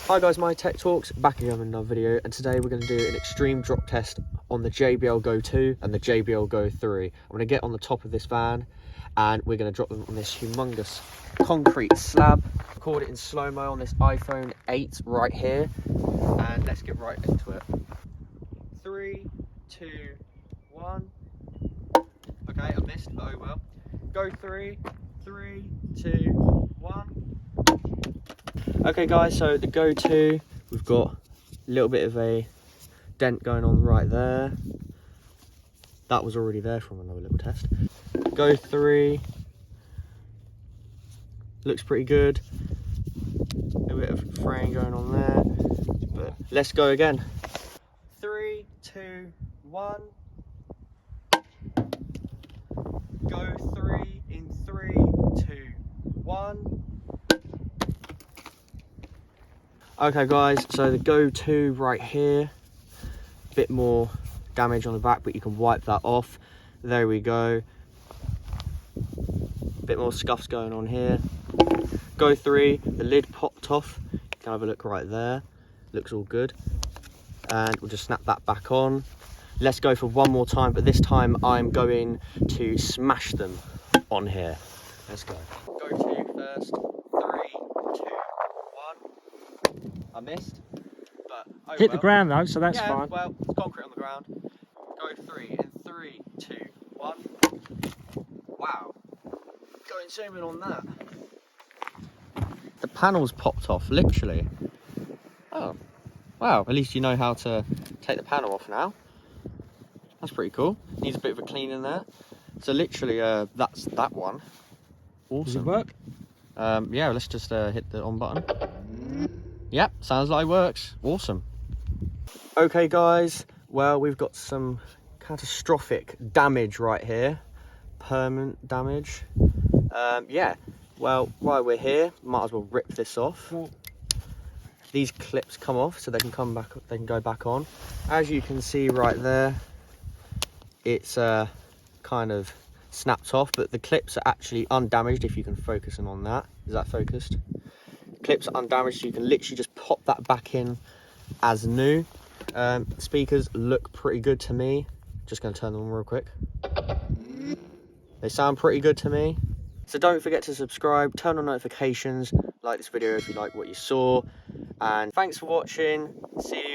Hi guys, MyTechTalks, back again with another video, and today we're going to do an extreme drop test on the JBL Go 2 and the JBL Go 3. I'm going to get on the top of this van and we're going to drop them on this humongous concrete slab. Record it in slow-mo on this iPhone 8 right here, and let's get right into it. 3, 2, 1. Okay, I missed, but oh well. Go 3, 3, 2, 1. Okay guys, so the Go 2, we've got a little bit of a dent going on right there. That was already there from another little test. Go 3, looks pretty good. A bit of fraying going on there, but let's go again. 3, 2, 1. Go 3 in 3, 2, 1. Okay guys, so the Go 2 right here, a bit more damage on the back, but you can wipe that off. There we go. A bit more scuffs going on here. Go 3, the lid popped off. You can have a look right there. Looks all good. And we'll just snap that back on. Let's go for one more time, but this time I'm going to smash them on here. Let's go. Go 2 first. 3, 2, 1. I missed, but oh hit well. the ground though, so that's fine. Well, it's concrete on the ground. Go 3 in 3, 2, 1. Wow, going zoom in on that. The panels popped off, literally. Oh, wow, at least you know how to take the panel off now. That's pretty cool. Needs a bit of a clean in there. So literally, that's that one. Awesome. Does it work? Yeah, let's just hit the on button. Yep, sounds like it works. Awesome. Okay guys, well, we've got some catastrophic damage right here. Permanent damage. Yeah, well, while we're here, might as well rip this off. These clips come off so they can come back, they can go back on. As you can see right there, it's kind of snapped off, but the clips are actually undamaged if you can focus in on that. Is that focused? Clips are undamaged, so you can literally just pop that back in as new. Speakers look pretty good to me. Just going to turn them on real quick. They sound pretty good to me. So don't forget to subscribe, turn on notifications, like this video if you like what you saw, and thanks for watching. See you